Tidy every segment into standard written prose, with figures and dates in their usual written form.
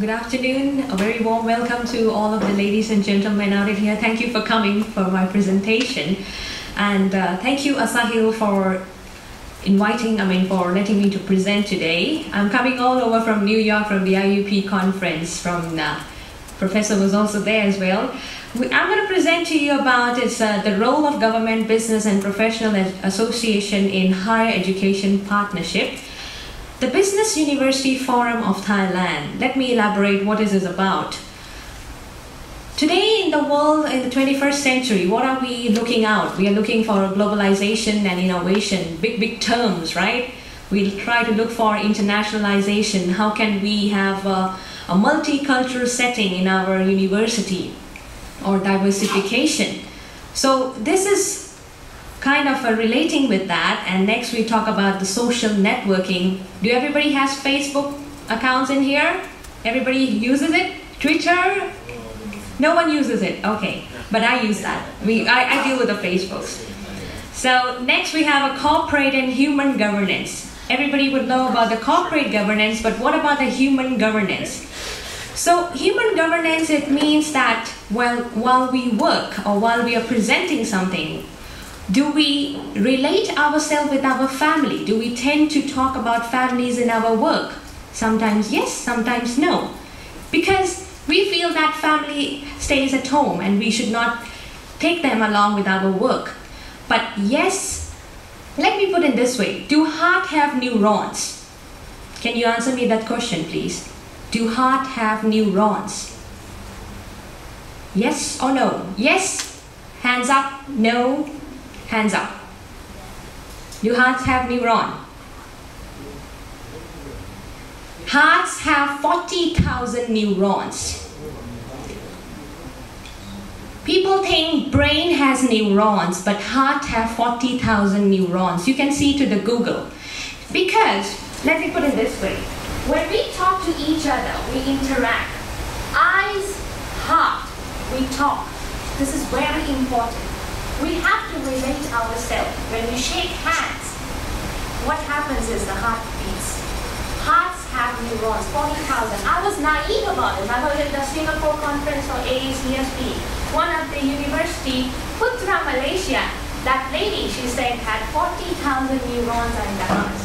Good afternoon. A very warm welcome to all of the ladies and gentlemen out here. Thank you for coming for my presentation. And thank you, ASAIHL, for for letting me to present today. I'm coming all over from New York from the IUP conference. Professor was also there as well. I'm going to present to you about the role of government, business, and professional association in higher education partnership. The Business University Forum of Thailand. Let me elaborate what is this about. Today in the world, in the 21st century, what are we looking out? We are looking for globalization and innovation, big terms, right? We try to look for internationalization. How can we have a multicultural setting in our university, or diversification? So this is kind of relating with that. And next we talk about the social networking. Do everybody has Facebook accounts in here? Everybody uses it? Twitter? No one uses it, okay. But I use that. I deal with the Facebooks. So next we have a corporate and human governance. Everybody would know about the corporate governance, but what about the human governance? So human governance, it means that while we work or while we are presenting something, do we relate ourselves with our family? Do we tend to talk about families in our work? Sometimes yes, sometimes no. Because we feel that family stays at home and we should not take them along with our work. But yes, let me put it this way. Do heart have neurons? Can you answer me that question, please? Do heart have neurons? Yes or no? Yes, hands up. No, hands up. Do hearts have neurons? Hearts have 40,000 neurons. People think brain has neurons, but heart have 40,000 neurons. You can see to the Google. Because, let me put it this way. When we talk to each other, we interact. Eyes, heart, we talk. This is very important. We have to relate ourselves. When we shake hands, what happens is the heart beats. Hearts have neurons, 40,000. I was naive about it. I was at the Singapore conference for AACSP. One of the university, Putra, Malaysia, that lady, she said, had 40,000 neurons in the heart.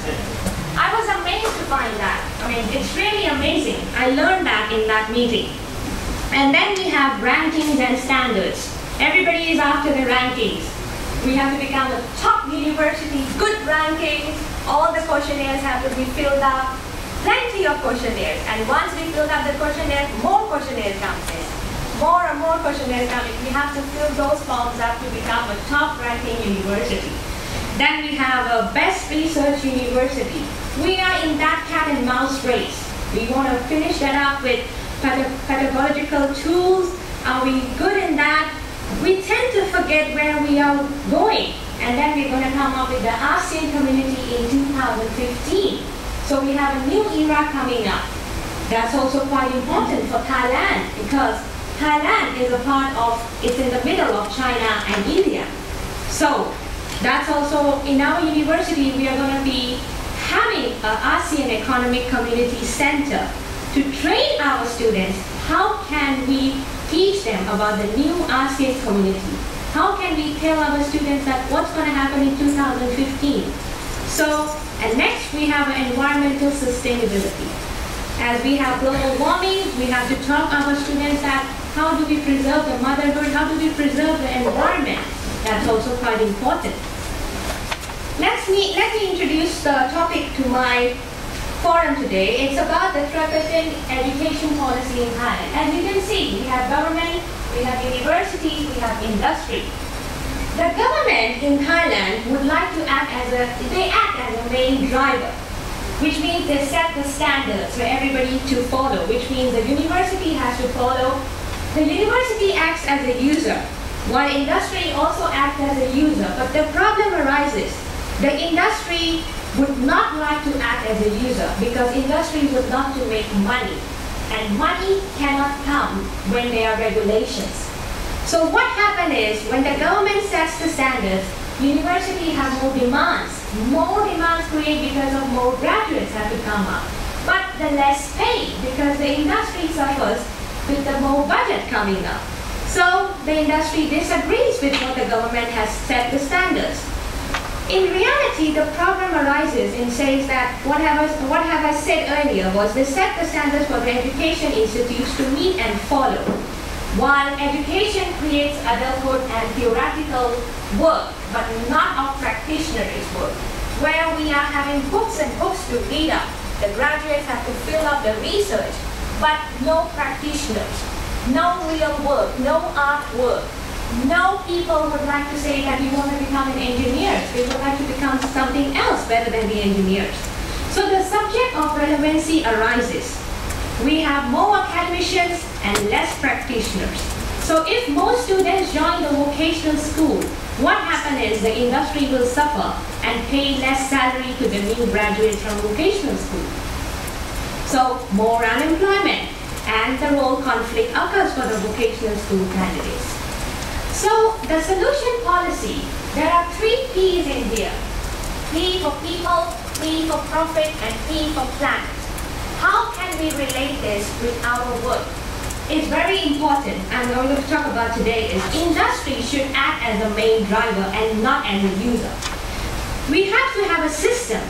I was amazed to find that. I mean, it's really amazing. I learned that in that meeting. And then we have rankings and standards. Everybody is after the rankings. We have to become a top university, good rankings. All the questionnaires have to be filled up. Plenty of questionnaires. And once we fill up the questionnaire, more questionnaires comes in. More and more questionnaires come in. We have to fill those forms up to become a top ranking university. Then we have a best research university. We are in that cat and mouse race. We want to finish that up with pedagogical tools. Are we good in that? We tend to forget where we are going. And then we're going to come up with the ASEAN community in 2015. So we have a new era coming up. That's also quite important for Thailand, because Thailand is a part of, it's in the middle of China and India. So that's also, in our university, we are going to be having an ASEAN Economic Community Center to train our students. How can we teach them about the new ASEAN community? How can we tell our students that what's going to happen in 2015? So, and next we have environmental sustainability. As we have global warming, we have to talk our students that how do we preserve the motherhood, how do we preserve the environment? That's also quite important. Let me introduce the topic to my forum today. It's about the tripartite education policy in Thailand. As you can see, we have government, we have universities, we have industry. The government in Thailand would like to act as a main driver, which means they set the standards for everybody to follow, which means the university has to follow. The university acts as a user, while industry also acts as a user. But the problem arises. The industry would not like to act as a user because industry would love to make money. And money cannot come when there are regulations. So what happened is, when the government sets the standards, university have more demands. More demands created because of more graduates have to come up. but the less paid because the industry suffers with the more budget coming up. So the industry disagrees with what the government has set the standards. In reality, the problem arises and says that what have I said earlier was they set the standards for the education institutes to meet and follow. While education creates adulthood and theoretical work, but not of practitioners' work, where we are having books and books to read up. The graduates have to fill up the research, but no practitioners, no real work, no artwork. No people would like to say that we want to become an engineer. They would like to become something else better than the engineers. So the subject of relevancy arises. We have more academicians and less practitioners. So if more students join the vocational school, what happens is the industry will suffer and pay less salary to the new graduates from vocational school. So more unemployment and the role conflict occurs for the vocational school candidates. So the solution policy, there are 3 P's in here. P for people, P for profit, and P for planet. How can we relate this with our work? It's very important, and what we're going to talk about today is industry should act as a main driver and not as a user. We have to have a system.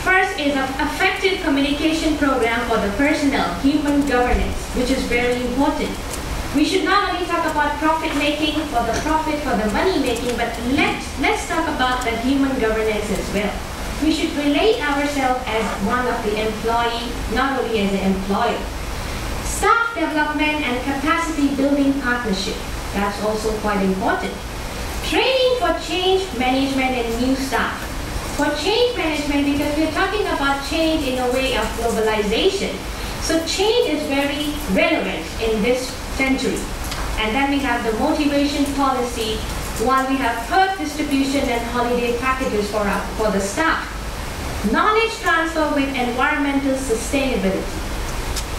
First is an effective communication program for the personnel, human governance, which is very important. We should not only talk about profit making for the profit, for the money making, but let's talk about the human governance as well. We should relate ourselves as one of the employee, not only as an employer. Staff development and capacity building partnership, that's also quite important. Training for change management and new staff. For change management, because we're talking about change in a way of globalization. So change is very relevant in this century. And then we have the motivation policy, while we have perk distribution and holiday packages for the staff. Knowledge transfer with environmental sustainability.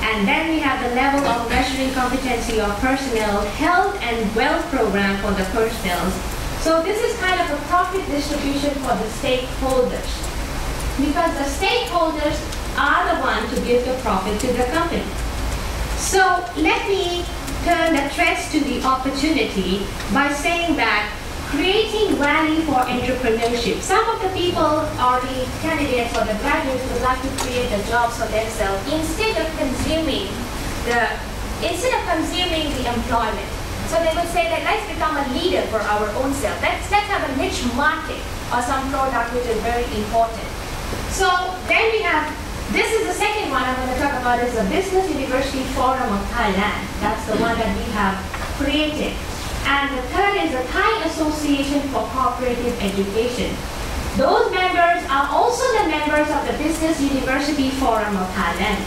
And then we have the level of measuring competency of personnel, health and wealth program for the personnel. So this is kind of a profit distribution for the stakeholders. Because the stakeholders are the ones to give the profit to the company. So let me turn the threats to the opportunity by saying that creating value for entrepreneurship. Some of the people or the candidates or the graduates would like to create the jobs for themselves instead of consuming the employment. So they would say that let's become a leader for our own self. Let's have a niche market or some product which is very important. So then we have, this is the second one I'm going to talk about, is the Business University Forum of Thailand. That's the one that we have created. And the third is the Thai Association for Cooperative Education. Those members are also the members of the Business University Forum of Thailand.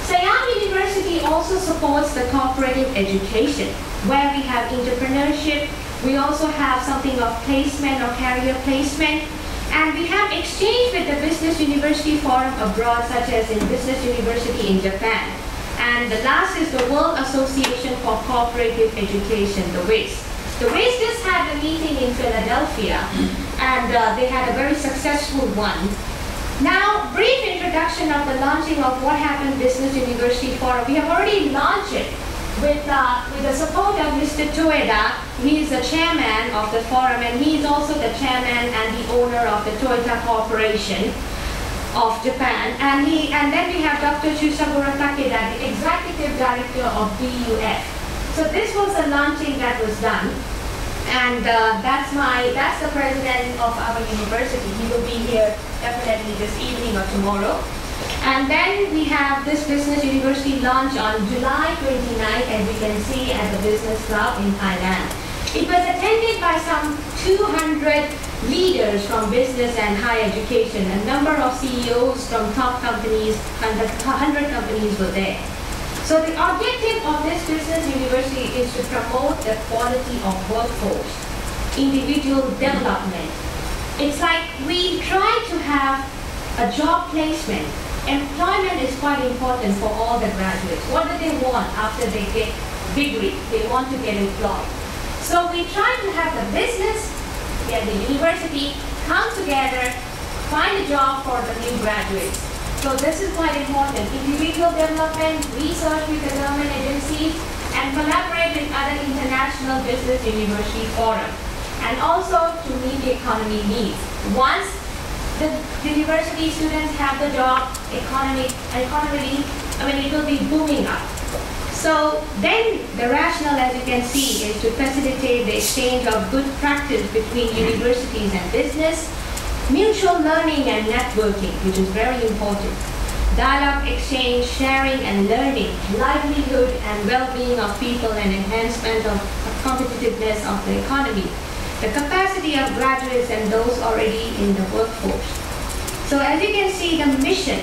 Siam University also supports the cooperative education, where we have entrepreneurship. We also have something of placement or career placement. And we have exchange with the Business University Forum abroad, such as in Business University in Japan. And the last is the World Association for Cooperative Education, the WACE. The WACE just had a meeting in Philadelphia, and they had a very successful one. Now, brief introduction of the launching of What Happened Business University Forum. We have already launched it with the support of Mr. Toeda. He is the chairman of the forum, and he is also the chairman and the owner of the Toyota Corporation of Japan. And then we have Dr. Chusaburo Takeda, the executive director of BUF. So this was the launching that was done. And that's the president of our university. He will be here definitely this evening or tomorrow. And then we have this Business University launch on July 29th, as you can see, at the Business Club in Thailand. It was attended by some 200 leaders from business and higher education. A number of CEOs from top companies, and the 100 companies were there. So the objective of this business university is to promote the quality of workforce, individual development. It's like we try to have a job placement. Employment is quite important for all the graduates. What do they want after they get degree? They want to get employed. So we try to have the business and the university come together, find a job for the new graduates. So this is quite important. Individual development, research with the government agencies, and collaborate with other international business university forums. And also to meet the economy needs. Once the university students have the job, economy, it will be booming up. So then the rationale, as you can see, is to facilitate the exchange of good practice between universities and business, mutual learning and networking, which is very important, dialogue, exchange, sharing and learning, livelihood and well-being of people and enhancement of competitiveness of the economy, the capacity of graduates and those already in the workforce. So as you can see, the mission,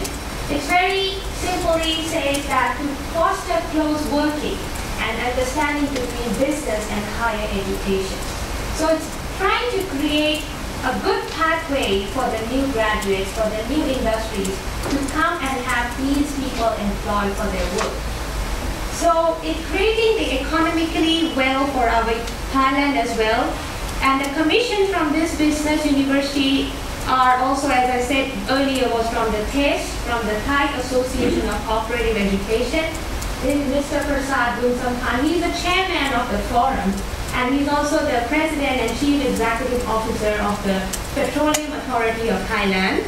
it very simply says that to foster close working and understanding between business and higher education. So it's trying to create a good pathway for the new graduates, for the new industries to come and have these people employed for their work. So it's creating the economically well for our Thailand as well. And the commission from this business university are also, as I said earlier, was from the TASE, from the Thai Association of Cooperative Education. This is Mr. Prasad Bunsampan. He's the chairman of the forum, and he's also the president and chief executive officer of the Petroleum Authority of Thailand.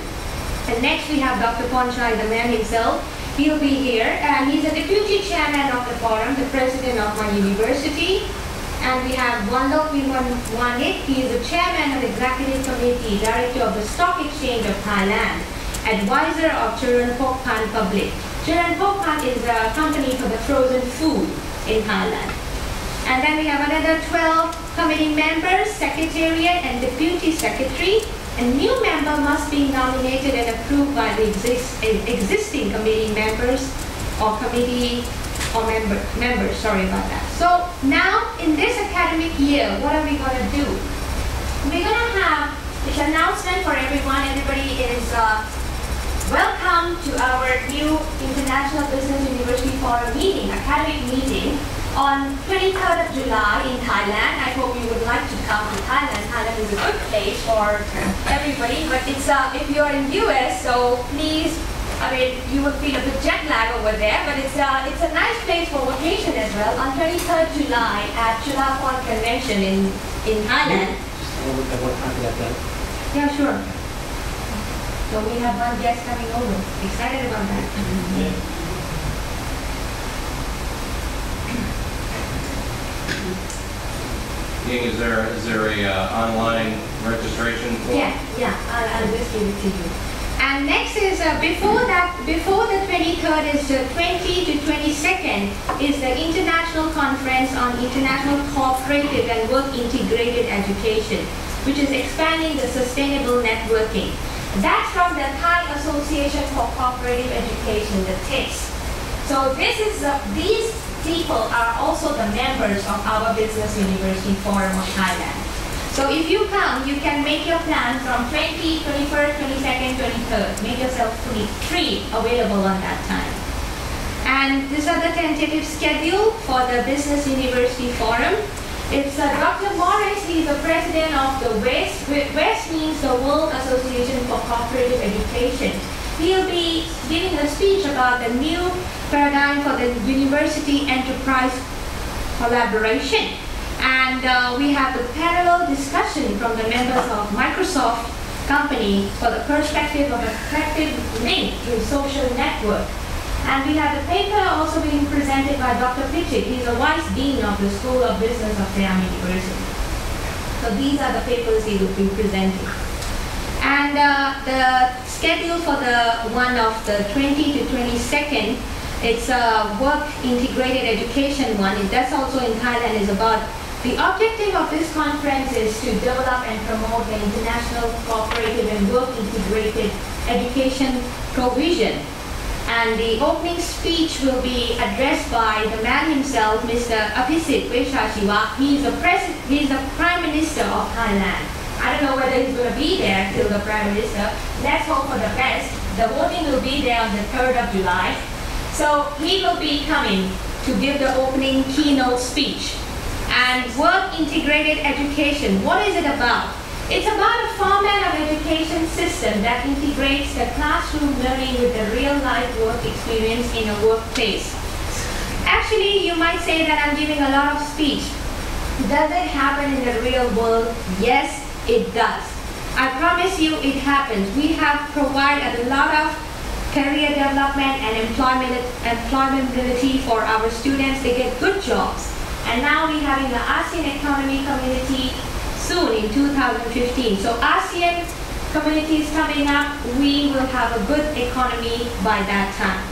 And next we have Dr. Ponchai, the man himself. He'll be here, and he's the deputy chairman of the forum, the president of my university. And we have Wandok Wanit. He is the chairman of the executive committee, director of the Stock Exchange of Thailand, advisor of Charan Pokpan Public. Charan Pokpan is a company for the frozen food in Thailand. And then we have another 12 committee members, secretariat and deputy secretary. A new member must be nominated and approved by the existing committee members or committee or members, sorry about that. So now in this academic year, what are we going to do? We're going to have this announcement for everyone. Everybody is welcome to our new International Business University Forum meeting, academic meeting on 23rd of July in Thailand. I hope you would like to come to Thailand. Thailand is a good place for everybody, but it's if you're in US, so please, you will feel a bit jet lag over there, but it's a nice place for vacation as well. On 23rd July at Chulapon Convention in Thailand. Yeah, sure. So we have one guest coming over. Excited about that. Is there a online registration form? Yeah, I'll just give it to you. And next is before the 23rd is the 20 to 22nd is the International Conference on International Cooperative and Work Integrated Education, which is expanding the sustainable networking. That's from the Thai Association for Cooperative Education, the TASE. So this is these people are also the members of our Business University Forum of Thailand. So if you come, you can make your plan from 20, 21st, 22nd, 23rd. Make yourself free, available on that time. And these are the tentative schedule for the Business University Forum. It's Dr. Morris. He's the president of the WEST. WEST means the World Association for Cooperative Education. He'll be giving a speech about the new paradigm for the university enterprise collaboration. And we have the parallel discussion from the members of Microsoft company for the perspective of effective link in social network. And we have the paper also being presented by Dr. Pichit. He's a vice dean of the School of Business of Siam University. So these are the papers he will be presenting. And the schedule for the one of the 20 to 22nd, it's a work integrated education one. That's also in Thailand, is about the objective of this conference is to develop and promote the international cooperative and work integrated education provision. And the opening speech will be addressed by the man himself, Mr. Apisit Veshashiwa. He's the Prime Minister of Thailand. I don't know whether he's going to be there till the Prime Minister. Let's hope for the best. The voting will be there on the 3rd of July. So he will be coming to give the opening keynote speech. And work integrated education, what is it about? It's about a format of education system that integrates the classroom learning with the real-life work experience in a workplace. Actually, you might say that I'm giving a lot of speech. Does it happen in the real world? Yes, it does. I promise you it happens. We have provided a lot of career development and employability for our students. They get good jobs. And now we're having the ASEAN Economy Community soon in 2015. So ASEAN community is coming up. We will have a good economy by that time.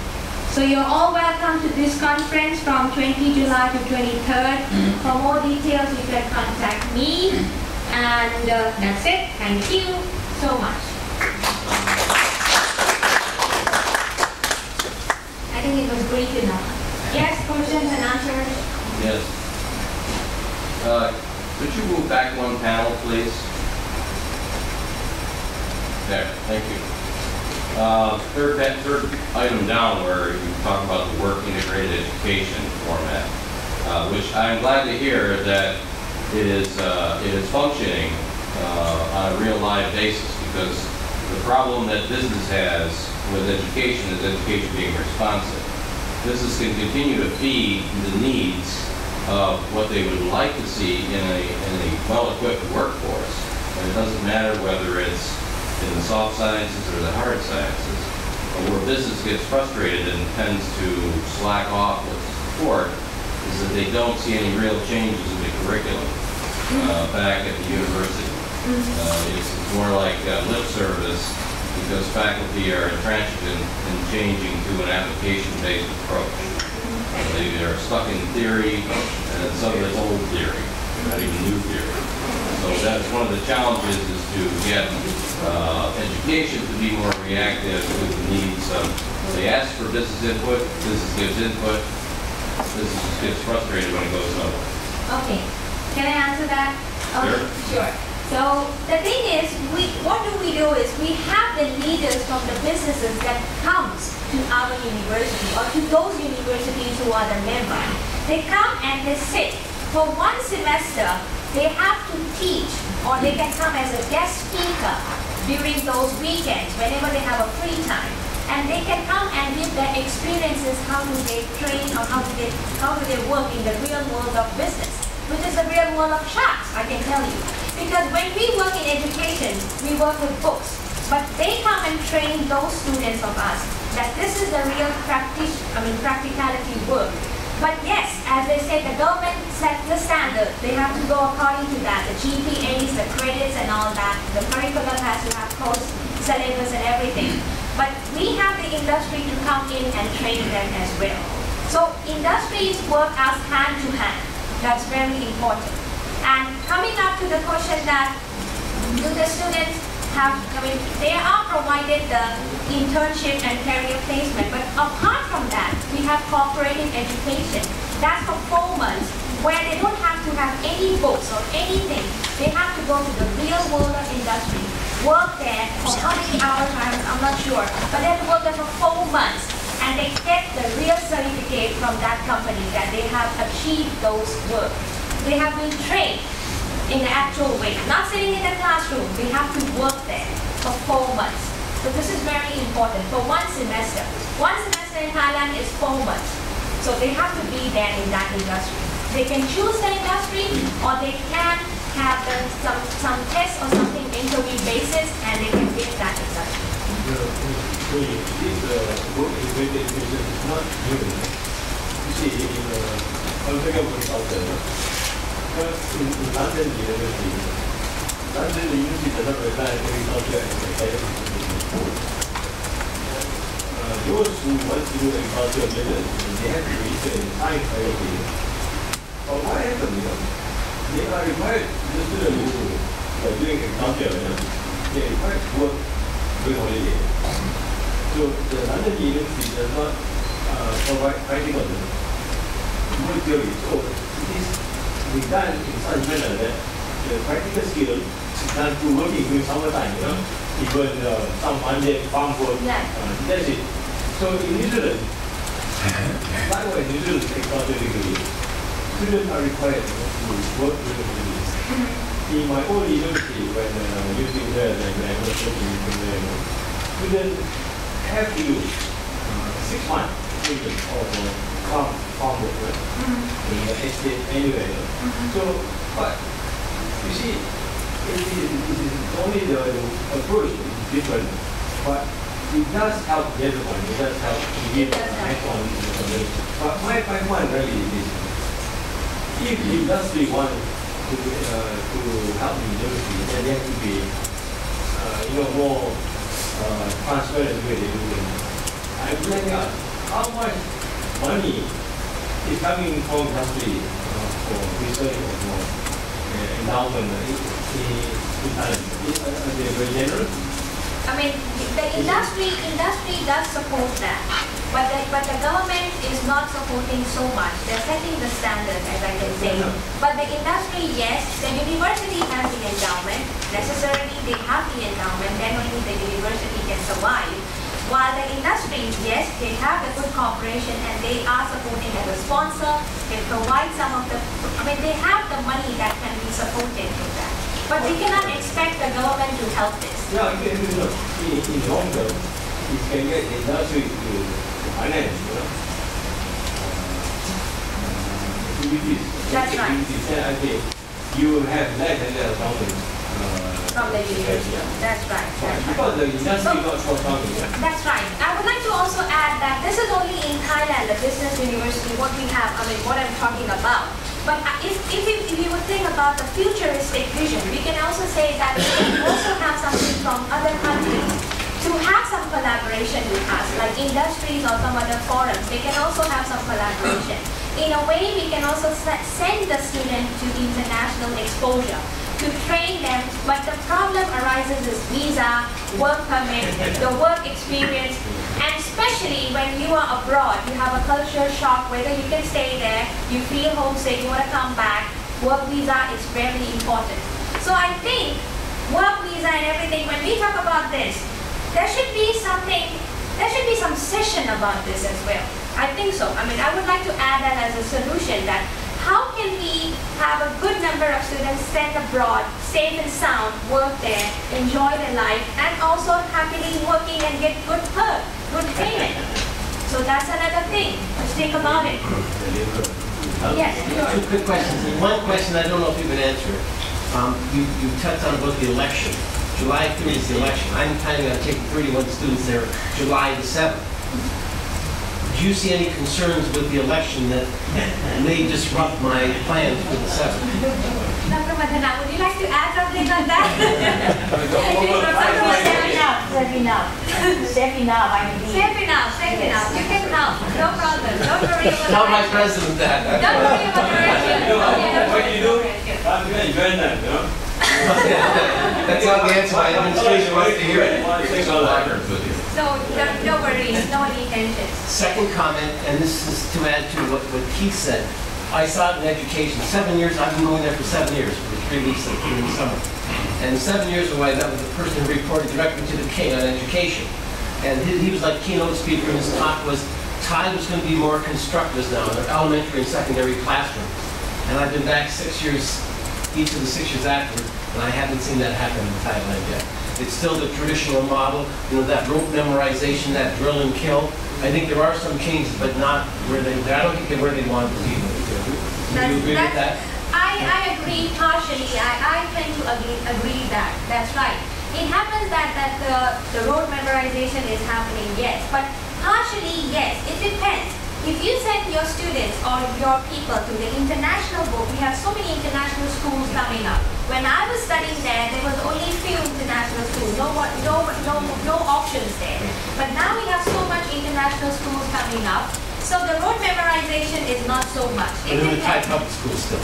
So you're all welcome to this conference from 20 July to 23rd. For more details, you can contact me. And that's it. Thank you so much. I think it was brief enough. Yes, questions and answers? Yes. Could you move back one panel, please? There, thank you. Third item down where you talk about the work integrated education format, which I'm glad to hear that it is functioning on a real live basis, because the problem that business has with education is education being responsive. Business can continue to feed the needs of what they would like to see in a well-equipped workforce. And it doesn't matter whether it's in the soft sciences or the hard sciences. But where business gets frustrated and tends to slack off with support is that they don't see any real changes in the curriculum back at the university. It's more like lip service, because faculty are entrenched in changing to an application-based approach. They are stuck in theory, and some of it's old theory, not even new theory. So that's one of the challenges, is to get education to be more reactive to the needs of, they ask for business input, business gives input, business just gets frustrated when it goes nowhere. Okay, can I answer that? Okay, sure. So the thing is, what do? Is we have the leaders from the businesses that comes to our university, or to those universities who are the members. They come and they sit. For one semester, they have to teach, or they can come as a guest speaker during those weekends, whenever they have a free time. And they can come and give their experiences, how do they train, or how do they work in the real world of business, which is the real world of sharks, I can tell you. Because when we work in education, we work with books. But they come and train those students of us that this is the real practicality work. But yes, as they said, the government sets the standard. They have to go according to that. The GPAs, the credits and all that. The curriculum has to have course syllabus and everything. But we have the industry to come in and train them as well. So industries work as hand to hand. That's very important. And coming up to the question that, do the students have, they are provided the internship and career placement, but apart from that, we have cooperative education. That's for 4 months, where they don't have to have any books or anything. They have to go to the real world of industry, work there for how many hours, I'm not sure, but they have to work there for 4 months, and they get the real certificate from that company that they have achieved those work. They have been trained in the actual way, not sitting in the classroom. They have to work there for 4 months. So this is very important for 1 semester. 1 semester in Thailand is 4 months. So they have to be there in that industry. They can choose the industry, or they can have some test or something interview basis, and they can get that industry. This work integrated education is not new. You see, in American consultant, in London University does not rely on agriculture as a career. Those who want to do agriculture business, they have to reach a high priority. But what happens, they are required, the students who are doing agriculture, they are required to work during holiday. So the London University does not provide practical theory. So it is done in such a manner that the practical skill is done through working during summertime, even some Monday farm work, that's it. So in New Zealand, likewise New Zealand agriculture degree, students are required to work during the holidays. In my own university, when using that and I was working with them, students have to use 6 months even of farm work in the estate anyway. So, but you see, it is only the approach is different, but it does help everyone. It does help to give hands-on information. But my point really is, if industry wants to help the university, then they have to be, more transparent way they do it. I would like to ask, how much money is coming from industry for research or for endowment in Thailand? Are they very generous? I mean, the industry does support that, but the government is not supporting so much. They're setting the standard, as I can say. But the industry, yes, the university has the endowment. Necessarily, they have the endowment. Then only the university can survive. While the industry, yes, they have a good cooperation and they are supporting as a sponsor. They provide some of the. I mean, they have the money that can be supported with that. But we cannot expect the government to help this. Yeah, in long term, it can get the industry to finance, activities. That's right. Then I think you will have less and less funding from the university. That's right. Because the industry not short-terming. That's right. I would like to also add that this is only in Thailand, the business university, what we have, I mean, what I'm talking about. But if you would think about the futuristic vision, we can also say that we can also have something from other countries to have some collaboration with us, like industries or some other forums. They can also have some collaboration. In a way, we can also send the student to international exposure to train them, but the problem arises is visa, work permit, the work experience, and especially when you are abroad, you have a culture shock, whether you can stay there, you feel homesick, you want to come back, work visa is very important. So I think work visa and everything, when we talk about this, there should be some session about this as well. I think so. I mean, I would like to add that as a solution, that how can we have a good number of students sent abroad, safe and sound, work there, enjoy their life, and also happily working and get good payment. So that's another thing. Let's think about it. Yes. Two quick questions. One question I don't know if you can answer. You touched on about the election. July 3rd is the election. I'm planning on taking 31 students there July the 7th. Do you see any concerns with the election that may disrupt my plans for the 7th? Dr. Madhana, would you like to add something on that? Safe enough. You can help. No problem. Don't worry about Tell my president that. Don't worry about the election. What you do, I'm going to join them, That's not the answer. My administration wants to hear it. So, no worries, no intentions. Second comment, and this is to add to what Keith said. I saw it in education. 7 years, I've been going there for 7 years, for 3 weeks in the summer. And 7 years ago, I met with the person who reported directly to the king on education. And he was like keynote speaker, and his talk was, Thai was going to be more constructive now in their elementary and secondary classrooms. And I've been back 6 years, each of the 6 years after, and I haven't seen that happen in Thailand yet. It's still the traditional model, that rote memorization, that drill and kill. I think there are some changes, but not where I don't think they're where they want to be. Do you agree with that? I agree partially. I tend to agree that. That's right. It happens that the rote memorization is happening, yes. But partially, yes. It depends. If you send your students or your people to the international book, we have so many international schools coming up. When I was studying there was only few international schools, no options there. But now we have so much international schools coming up, so the rote memorization is not so much. But in the Thai public schools still.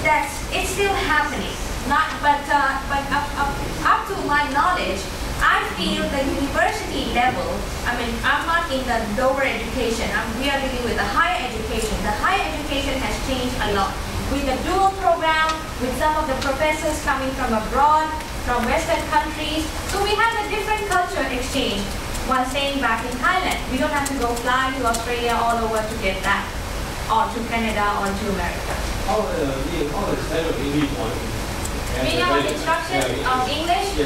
It's still happening. But up to my knowledge, I feel the university level, I mean, I'm not in the lower education, we are dealing with the higher education. The higher education has changed a lot. With the dual program, with some of the professors coming from abroad, from Western countries, so we have a different culture exchange while staying back in Thailand. We don't have to go fly to Australia all over to get that, or to Canada, or to America. How the standard of English one? We are about instruction of English,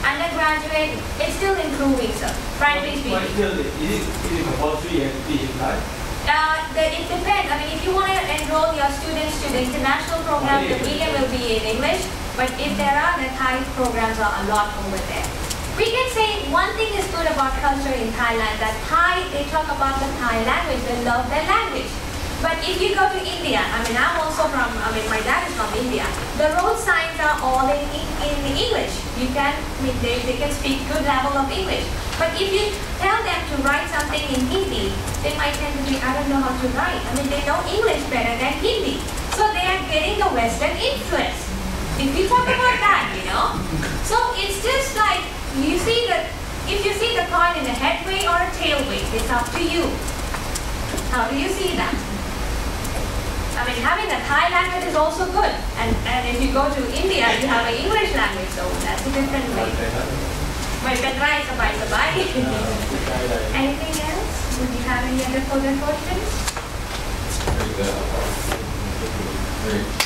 undergraduate, it's still improving, sir. Frankly But speaking. still, is it compulsory you have to teach in Thai? It depends. I mean, if you want to enroll your students to the international program, the medium will be in English. But if there are, the Thai programs are a lot over there. We can say one thing is good about culture in Thailand, that Thai, they talk about the Thai language, they love their language. But if you go to India, I mean, I'm also from, I mean, my dad is from India. The road signs are all in English. You can, I mean, they can speak good level of English. But if you tell them to write something in Hindi, they might tend to be, I don't know how to write. I mean, they know English better than Hindi. So they are getting the Western influence. If you talk about that, you know. So it's just like, you see if you see the coin in a head way or a tail way, it's up to you. How do you see that? I mean, having a Thai language is also good. And if you go to India, you have an English language, so that's a different way. But can try sabay. Anything else? Would you have any other further questions? Very good. Very